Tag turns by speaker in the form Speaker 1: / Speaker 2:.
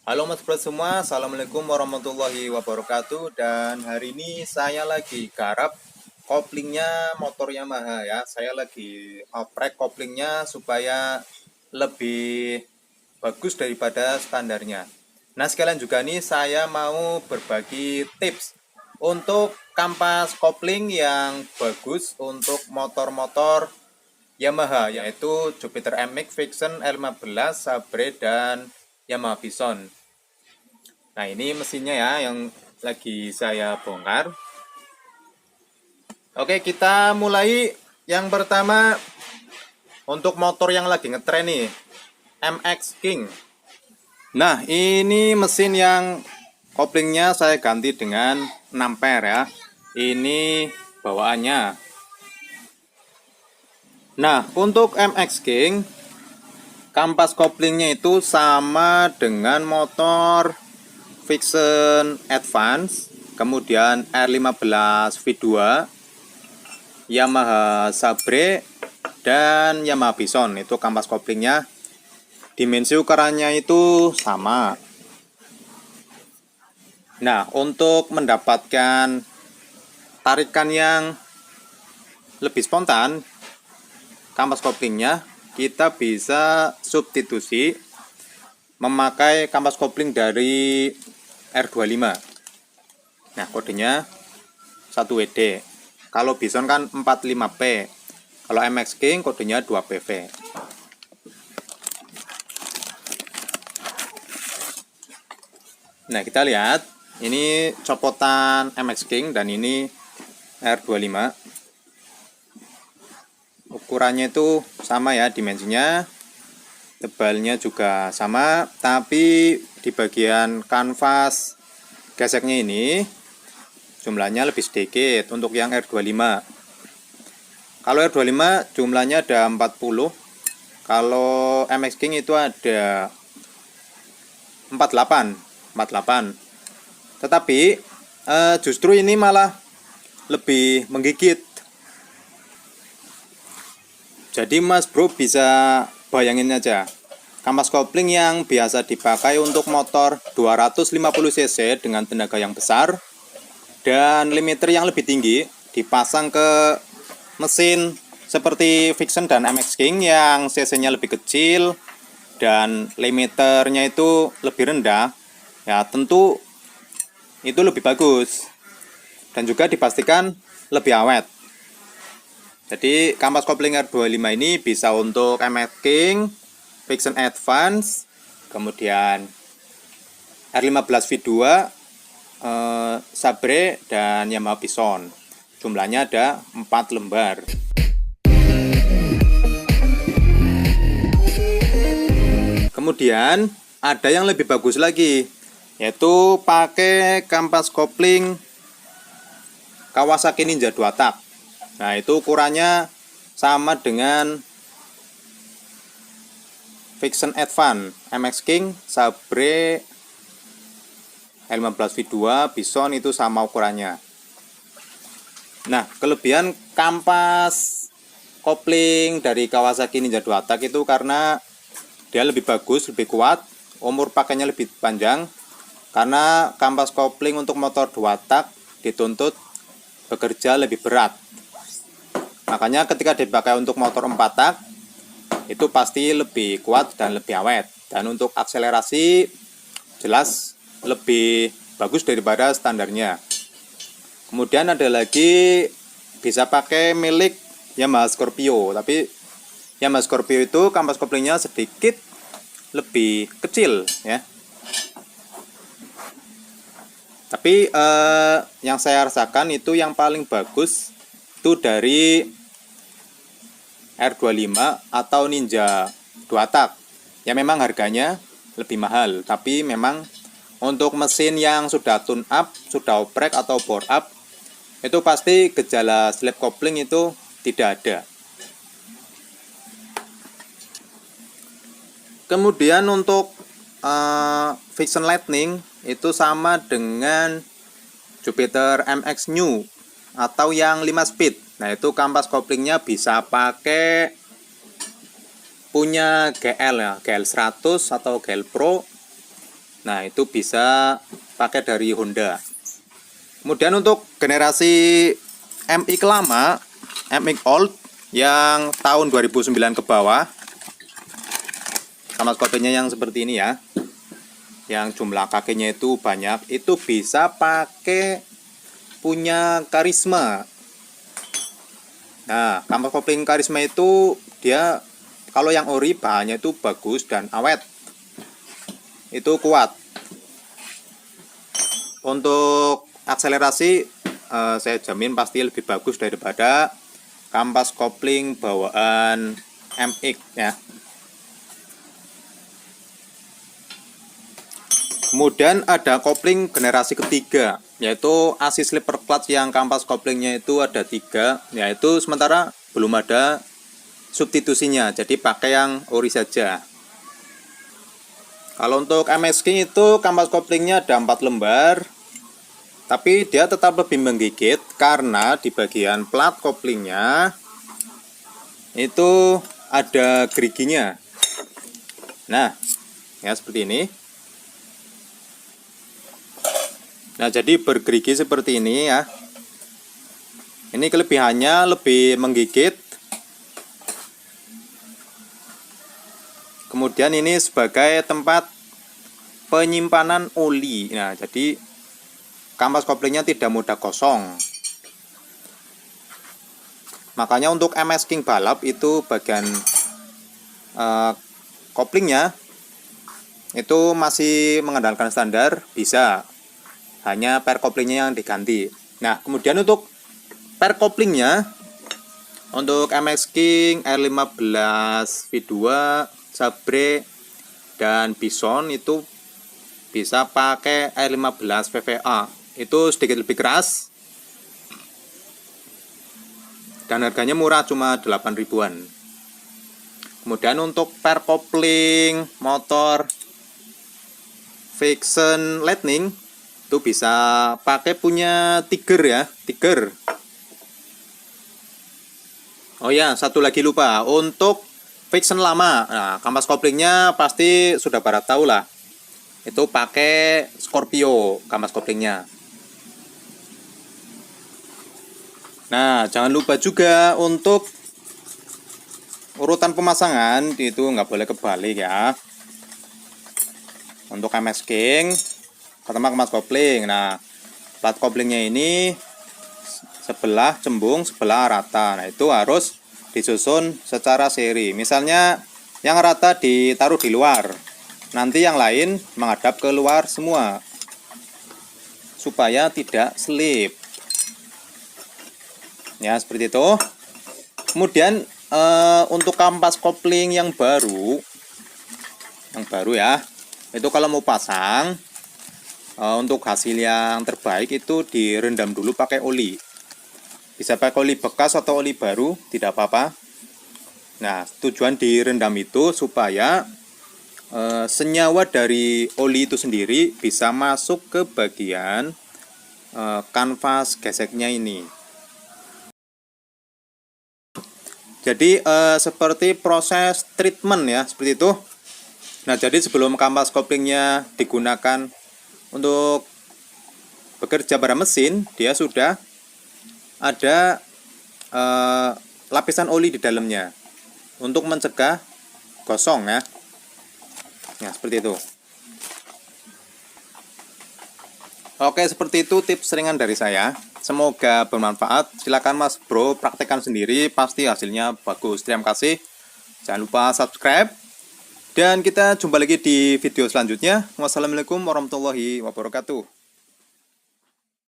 Speaker 1: Halo Mas Bro semua, Assalamualaikum warahmatullahi wabarakatuh. Dan hari ini saya lagi garap koplingnya motor Yamaha ya. Saya lagi oprek koplingnya supaya lebih bagus daripada standarnya. Nah sekalian juga nih saya mau berbagi tips untuk kampas kopling yang bagus untuk motor-motor Yamaha, yaitu Jupiter MX Vision L15, Sabre, dan Yamaha Bison. Nah ini mesinnya ya yang lagi saya bongkar. Oke, kita mulai. Yang pertama untuk motor yang lagi ngetren nih, MX King. Nah ini mesin yang koplingnya saya ganti dengan 6 ampere ya. Ini bawaannya. Nah untuk MX King, kampas koplingnya itu sama dengan motor Vision Advance, kemudian R15 V2, Yamaha Sabre, dan Yamaha Bison. Itu kampas koplingnya. Dimensi ukurannya itu sama. Nah, untuk mendapatkan tarikan yang lebih spontan kampas koplingnya, kita bisa substitusi memakai kampas kopling dari R25. Nah, kodenya 1WD. Kalau Bison kan 45P. Kalau MX King kodenya 2PV. Nah, kita lihat ini copotan MX King dan ini R25. Ukurannya itu sama ya, dimensinya. Tebalnya juga sama, tapi di bagian kanvas geseknya ini jumlahnya lebih sedikit untuk yang R25. Kalau R25 jumlahnya ada 40. Kalau MX King itu ada 48. Tetapi justru ini malah lebih menggigit. Jadi Mas Bro bisa bayangin aja, kampas kopling yang biasa dipakai untuk motor 250 cc dengan tenaga yang besar dan limiter yang lebih tinggi dipasang ke mesin seperti Vision dan MX King yang cc-nya lebih kecil dan limiternya itu lebih rendah, ya tentu itu lebih bagus dan juga dipastikan lebih awet. Jadi kampas kopling R25 ini bisa untuk MX King, Vision Advance, kemudian R15 V2, Sabre, dan Yamaha Bison. Jumlahnya ada 4 lembar. Kemudian ada yang lebih bagus lagi, yaitu pakai kampas kopling Kawasaki Ninja 2 tak. Nah itu ukurannya sama dengan Vision Advance, MX King, Sabre, L15 V2, Bison itu sama ukurannya. Nah kelebihan kampas kopling dari Kawasaki Ninja 2 tak itu karena dia lebih bagus, lebih kuat, umur pakainya lebih panjang. Karena kampas kopling untuk motor 2 tak dituntut bekerja lebih berat. Makanya ketika dipakai untuk motor 4 tak itu pasti lebih kuat dan lebih awet. Dan untuk akselerasi jelas lebih bagus daripada standarnya. Kemudian ada lagi bisa pakai milik Yamaha Scorpio. Tapi Yamaha Scorpio itu kampas koplingnya sedikit lebih kecil ya. Tapi yang saya rasakan itu yang paling bagus itu dari R25 atau Ninja 2 tak. Ya memang harganya lebih mahal, tapi memang untuk mesin yang sudah tune up, sudah oprek atau bore up, itu pasti gejala slip kopling itu tidak ada. Kemudian untuk Vision Lightning itu sama dengan Jupiter MX New atau yang 5 speed. Nah itu kampas koplingnya bisa pakai punya GL ya, GL 100 atau GL Pro Nah, itu bisa pakai dari Honda. Kemudian untuk generasi MX lama, MX Old yang tahun 2009 ke bawah, kampas koplingnya yang seperti ini ya, yang jumlah kakinya itu banyak, itu bisa pakai punya Karisma. Nah, kampas kopling Karisma itu dia kalau yang ori bahannya itu bagus dan awet, itu kuat. Untuk akselerasi saya jamin pasti lebih bagus daripada kampas kopling bawaan MX ya. Kemudian ada kopling generasi ketiga, yaitu AC slipper clutch yang kampas koplingnya itu ada 3, yaitu sementara belum ada substitusinya, jadi pakai yang ori saja. Kalau untuk MX King itu kampas koplingnya ada 4 lembar, tapi dia tetap lebih menggigit karena di bagian plat koplingnya itu ada geriginya. Nah, ya seperti ini. Nah, jadi bergerigi seperti ini ya. Ini kelebihannya lebih menggigit. Kemudian ini sebagai tempat penyimpanan oli. Nah, jadi kampas koplingnya tidak mudah kosong. Makanya untuk MS King balap itu bagian koplingnya itu masih mengandalkan standar, bisa. Hanya per koplingnya yang diganti. Nah, kemudian untuk per koplingnya, untuk MX King, R15 V2, Sabre, dan Bison itu bisa pakai R15 VVA. Itu sedikit lebih keras. Dan harganya murah, cuma 8 ribuan. Kemudian untuk per kopling motor Vixen Lightning itu bisa pakai punya Tiger ya, Tiger. Oh ya, satu lagi lupa, untuk Vixen lama, nah kampas koplingnya pasti sudah pada tahu lah, itu pakai Scorpio kampas koplingnya. Nah, jangan lupa juga untuk urutan pemasangan itu nggak boleh kebalik ya. Untuk MX King pertama kampas kopling. Nah, plat koplingnya ini sebelah cembung, sebelah rata. Nah, itu harus disusun secara seri. Misalnya yang rata ditaruh di luar, nanti yang lain menghadap ke luar semua, supaya tidak slip. Ya, seperti itu. Kemudian untuk kampas kopling yang baru ya, itu kalau mau pasang, untuk hasil yang terbaik itu direndam dulu pakai oli. Bisa pakai oli bekas atau oli baru, tidak apa-apa. Nah, tujuan direndam itu supaya senyawa dari oli itu sendiri bisa masuk ke bagian kanvas geseknya ini. Jadi seperti proses treatment ya, seperti itu. Nah, jadi sebelum kampas koplingnya digunakan untuk bekerja pada mesin, dia sudah ada lapisan oli di dalamnya untuk mencegah gosong ya. Nah, seperti itu. Oke, seperti itu tips ringan dari saya. Semoga bermanfaat. Silakan Mas Bro praktekkan sendiri, pasti hasilnya bagus. Terima kasih. Jangan lupa subscribe. Dan kita jumpa lagi di video selanjutnya. Wassalamualaikum warahmatullahi wabarakatuh.